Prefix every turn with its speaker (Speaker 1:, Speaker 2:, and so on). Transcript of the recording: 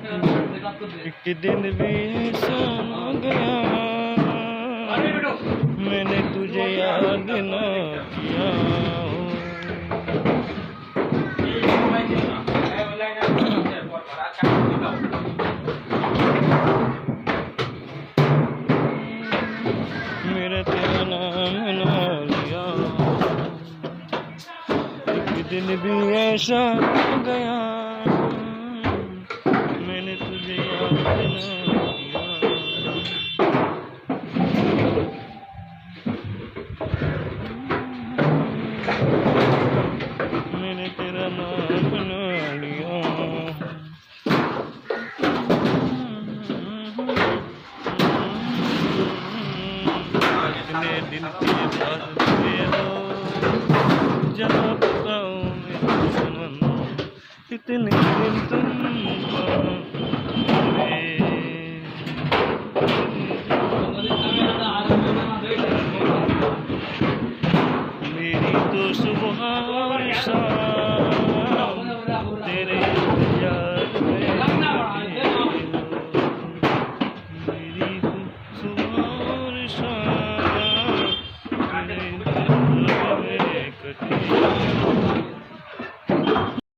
Speaker 1: एक दिन भी ऐसा न गया मैंने तुझे याद न किया हो। मेरा तेरा नाम ना लिया, एक दिन भी ऐसा न गया मैंने तुझे याद न किया। मैंने तेरा नाम न लिया। इतने दिन के बाद तुझे हो जहाँ बताऊँ मैं दुश्मन, इतने दिन तुम